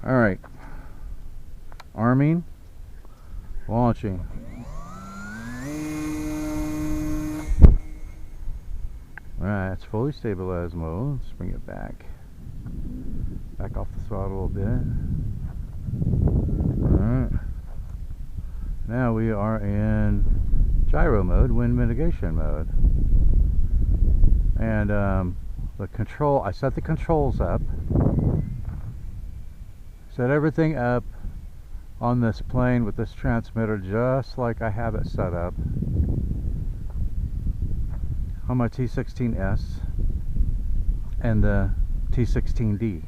Alright. Arming. Launching. Alright, it's fully stabilized mode. Let's bring it back. Back off the throttle a bit. Alright. Now we are in gyro mode, wind mitigation mode. And the control, I set the controls up. Set everything up on this plane with this transmitter just like I have it set up on my T16S and the T16D.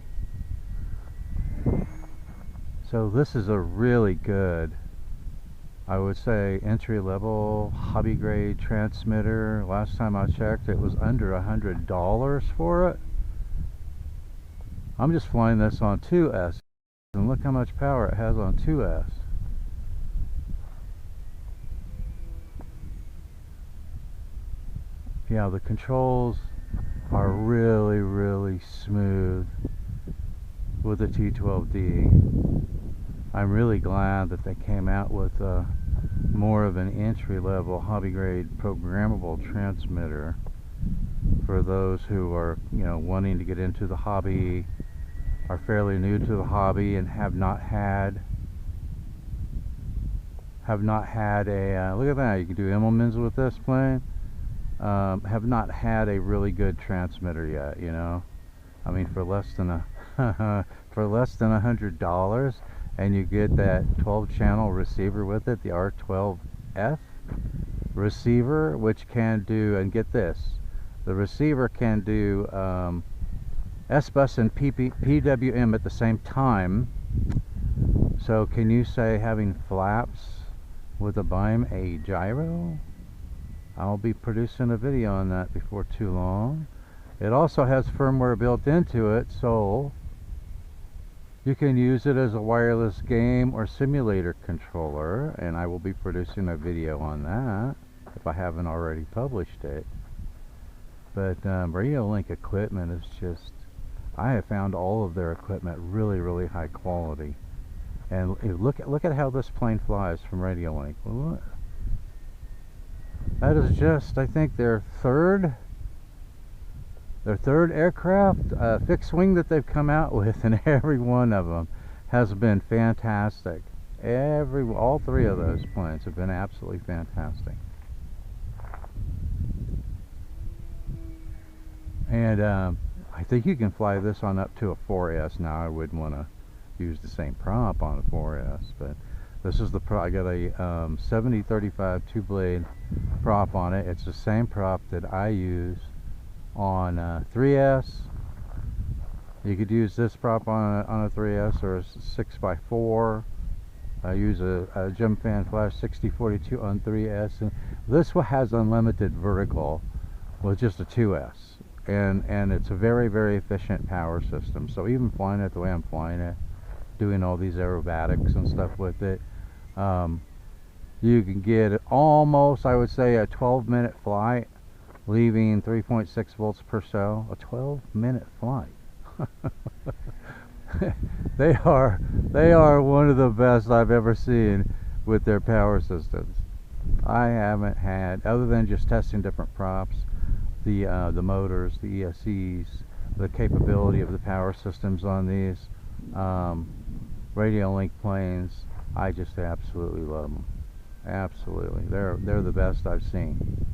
So this is a really good, I would say, entry-level hobby grade transmitter. Last time I checked it was under $100 for it. I'm just flying this on 2S, and look how much power it has on 2S. Yeah, the controls are really, really smooth with the T12D. I'm really glad that they came out with more of an entry-level hobby-grade programmable transmitter for those who are, wanting to get into the hobby, are fairly new to the hobby, and have not had a look at that, you can do Immelmans with this plane. Have not had a really good transmitter yet. I mean, for less than $100, and you get that 12-channel receiver with it, the R12F receiver, which can do, and get this, the receiver can do SBACH and PWM at the same time. So can you say having flaps with a BIME a gyro? I'll be producing a video on that before too long. It also has firmware built into it, so you can use it as a wireless game or simulator controller, and I will be producing a video on that if I haven't already published it. But Radiolink equipment is just, I have found all of their equipment really, really high quality. And look at how this plane flies from Radiolink. Look. That is just, I think, their third aircraft fixed wing that they've come out with, and every one of them has been fantastic. All three of those planes have been absolutely fantastic. And I think you can fly this on up to a 4S. Now I wouldn't want to use the same prop on a 4S, but this is the prop. I got a 7035 two-blade prop on it. It's the same prop that I use on 3S. You could use this prop on a 3S or a 6x4. I use a Gem Fan Flash 6042 on 3S, and this one has unlimited vertical with just a 2S, and it's a very, very efficient power system. So even flying it the way I'm flying it, doing all these aerobatics and stuff with it, you can get almost, I would say, a 12-minute flight, leaving 3.6 volts per cell. A 12-minute flight. They are one of the best I've ever seen with their power systems. I haven't had, other than just testing different props, the motors, the ESCs, the capability of the power systems on these Radiolink planes. I just absolutely love them. Absolutely, they're the best I've seen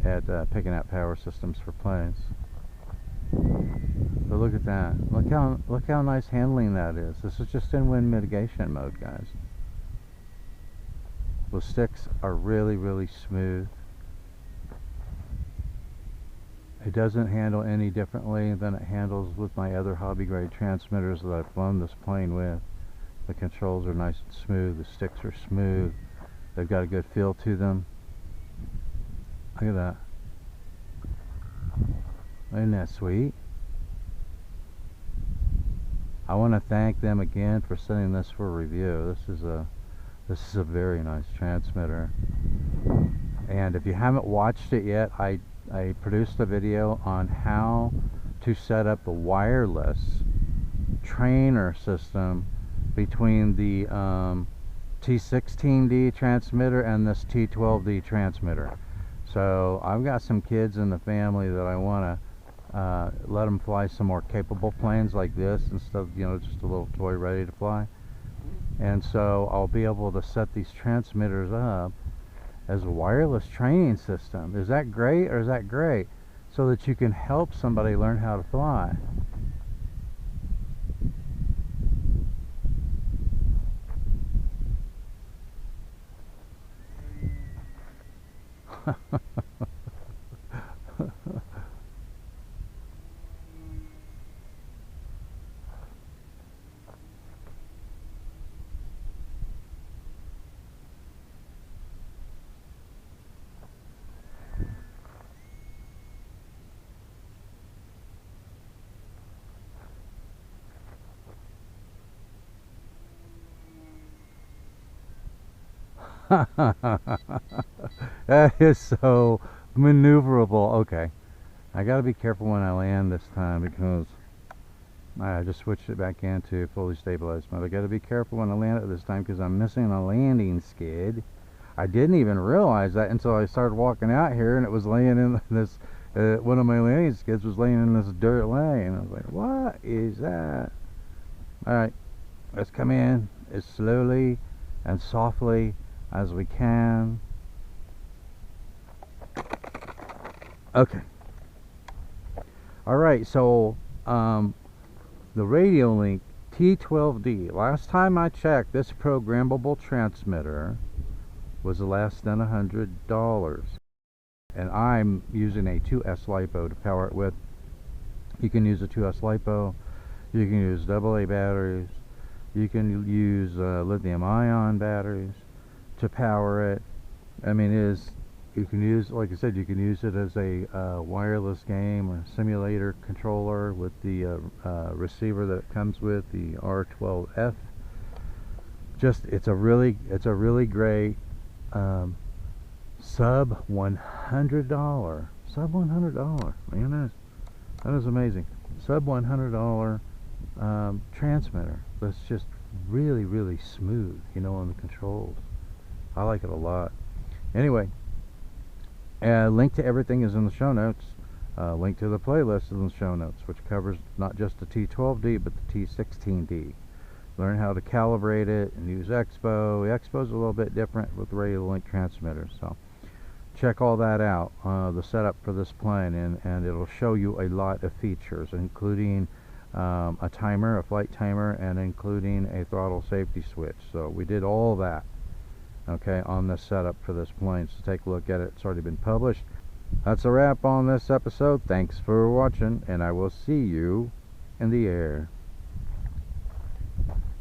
at picking out power systems for planes. But look at that. Look how nice handling that is. This is just in wind mitigation mode, guys. The sticks are really, really smooth. It doesn't handle any differently than it handles with my other hobby grade transmitters that I've flown this plane with. The controls are nice and smooth. The sticks are smooth. They've got a good feel to them. Look at that. Isn't that sweet? I want to thank them again for sending this for review. This is a very nice transmitter. And if you haven't watched it yet, I produced a video on how to set up a wireless trainer system between the T16D transmitter and this T12D transmitter. So I've got some kids in the family that I want to let them fly some more capable planes like this instead of, you know, just a little toy ready to fly. And so I'll be able to set these transmitters up as a wireless training system. Is that great, or is that great? So that you can help somebody learn how to fly. That is so maneuverable. Okay, I gotta be careful when I land this time because I just switched it back into fully stabilized mode. I gotta be careful when I land it this time because I'm missing a landing skid. I didn't even realize that until I started walking out here and it was laying in this, one of my landing skids was laying in this dirt lane. I was like, what is that? Alright, let's come in as slowly and softly as we can. Okay. Alright, so the Radiolink T12D. Last time I checked, this programmable transmitter was less than $100. And I'm using a 2S LiPo to power it with. You can use a 2S LiPo. You can use AA batteries. You can use lithium-ion batteries to power it. I mean, you can use, like I said, you can use it as a wireless game or simulator controller with the receiver that it comes with, the R12F. It's a really great sub $100. Man, that is amazing. Sub $100 transmitter that's just really smooth, you know, on the controls. I like it a lot. Anyway, link to everything is in the show notes. Link to the playlist is in the show notes, which covers not just the T12D but the T16D. Learn how to calibrate it and use Expo. Expo's a little bit different with Radiolink transmitters, so check all that out, the setup for this plane, and it'll show you a lot of features, including a timer, a flight timer, and including a throttle safety switch. So we did all that, okay, on this setup for this plane. So take a look at it. It's already been published. That's a wrap on this episode. Thanks for watching, and I will see you in the air.